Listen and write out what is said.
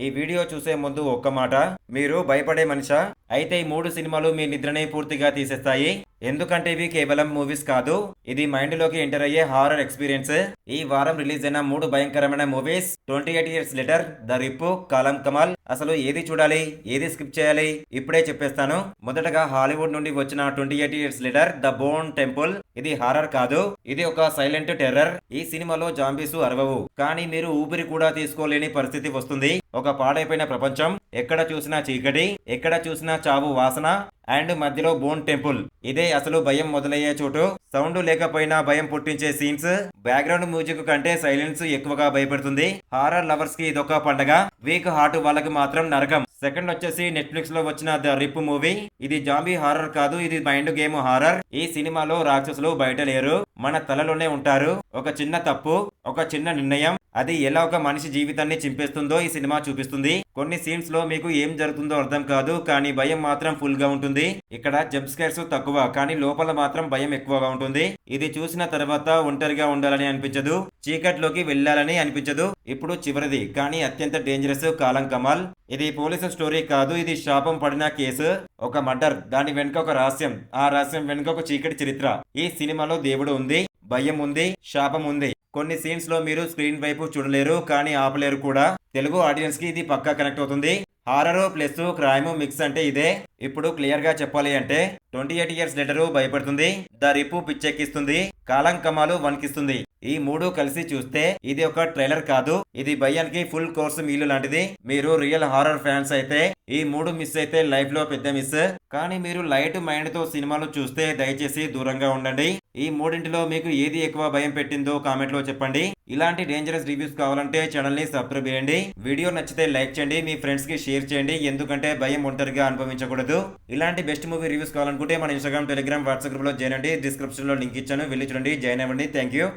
ఈ వీడియో చూసే ముందు ఒక్క మాట, మీరు భయపడే మనిషా? అయితే ఈ 3 సినిమాలు మీ నిద్రని పూర్తిగా తీసేస్తాయి. ఎందుకంటే ఇవి కేవలం మూవీస్ కాదు, ఇది మైండ్‌లోకి ఎంటర్ అయ్యే హారర్ ఎక్స్‌పీరియన్స్. ఈ వారం రిలీజ్ అయిన 3 భయంకరమైన మూవీస్ 28 ఇయర్స్ లెటర్, ద రిప్పు, కాలం కమాల్. అసలు ఏది చూడాలి, ఏది స్కిప్ చేయాలి ఇప్పుడే చెప్పేస్తాను. మొదటగా హాలీవుడ్ నుండి వచ్చిన 28 years letter, the bone temple. ఇది హారర్ కాదు, ఇది ఒక సైలెంట్ టెర్రర్. ఈ సినిమాలో జాంబీస్ అరవవు, కానీ మీరు ఊపిరి కూడా తీసుకోలేని పరిస్థితి వస్తుంది. ఒక పాడైపోయిన ప్రపంచం, ఎక్కడ చూసినా చీకటి, ఎక్కడ చూసినా చావు వాసన, అండ్ మధ్యలో బోన్ టెంపుల్. ఇదే అసలు భయం మొదలయ్యే చోటు. సౌండ్ లేకపోయినా భయం పుట్టించే సీన్స్, బ్యాక్గ్రౌండ్ మ్యూజిక్ కంటే సైలెన్స్ ఎక్కువగా భయపెడుతుంది. హారర్ లవర్స్ కి ఇదొక పండగ, వీక్ హార్ట్ వాళ్ళకి మాత్రం నరకం. సెకండ్ వచ్చేసి నెట్ఫ్లిక్స్ లో వచ్చిన ద రిప్ మూవీ. ఇది జాంబీ హారర్ కాదు, ఇది మైండ్ గేమ్ హారర్. ఈ సినిమాలో రాక్షసులు బయట లేరు, మన తలలోనే ఉంటారు. ఒక చిన్న తప్పు, ఒక చిన్న నిర్ణయం, అది ఎలా ఒక మనిషి జీవితాన్ని చింపేస్తుందో ఈ సినిమా చూపిస్తుంది. కొన్ని సీన్స్ లో మీకు ఏం జరుగుతుందో అర్థం కాదు, కానీ భయం మాత్రం ఫుల్ గా ఉంటుంది. ఇక్కడ జంప్ స్కేర్స్ తక్కువ, కానీ లోపల మాత్రం భయం ఎక్కువగా ఉంటుంది. ఇది చూసిన తర్వాత ఒంటరిగా ఉండాలని అనిపించదు, చీకట్లోకి వెళ్ళాలని అనిపించదు. ఇప్పుడు చివరిది, కానీ అత్యంత డేంజరస్, కాలం కమాల్. ఇది పోలీసు స్టోరీ కాదు, ఇది శాపం పడిన కేసు. ఒక మర్డర్, దాని వెనుక ఒక రహస్యం, ఆ రహస్యం వెనుక ఒక చీకటి చరిత్ర. ఈ సినిమాలో దేవుడు ఉంది, భయం ఉంది, శాపం ఉంది. కొన్ని సీన్స్ లో మీరు స్క్రీన్ వైపు చూడలేరు, కానీ ఆపలేరు కూడా. తెలుగు ఆడియన్స్ కి ఇది పక్కా కనెక్ట్ అవుతుంది. హారర్ ప్లస్ క్రైమ్ మిక్స్ అంటే ఇదే. ఇప్పుడు క్లియర్ గా చెప్పాలి అంటే 28 ఇయర్స్ లెటరు భయపడుతుంది, ద రిపు పిచ్చెక్కిస్తుంది, కాలం కమాలు వణికిస్తుంది. ఈ 3 కలిసి చూస్తే ఇది ఒక ట్రైలర్ కాదు, ఇది భయానికి ఫుల్ కోర్స్ మీలు లాంటిది. మీరు రియల్ హారర్ ఫ్యాన్స్ అయితే ఈ 3 మిస్ అయితే లైఫ్ లో పెద్ద మిస్. కానీ మీరు లైట్ మైండ్ తో సినిమాలు చూస్తే దయచేసి దూరంగా ఉండండి. ఈ మూడింటిలో మీకు ఏది ఎక్కువ భయం పెట్టిందో కామెంట్ లో చెప్పండి. ఇలాంటి డేంజరస్ రివ్యూస్ కావాలంటే ఛానల్ ని సబ్స్క్రైబ్ చేయండి. వీడియో నచ్చితే లైక్ చేయండి, మీ ఫ్రెండ్స్ కి షేర్ చేయండి. ఎందుకంటే భయం ఒంటరిగా అనుభవించకూడదు. ఇలాంటి బెస్ట్ మూవీ రివ్యూస్ కావాలనుకుంటే మన ఇన్స్టాగ్రామ్, టెలిగ్రామ్, వాట్సాప్ గ్రూప్ లో జాయిన్ అండి. డిస్క్రిప్షన్ లో లింక్ ఇచ్చాను, వెళ్ళి చూడండి, జాయిన్ అవ్వండి. Thank you.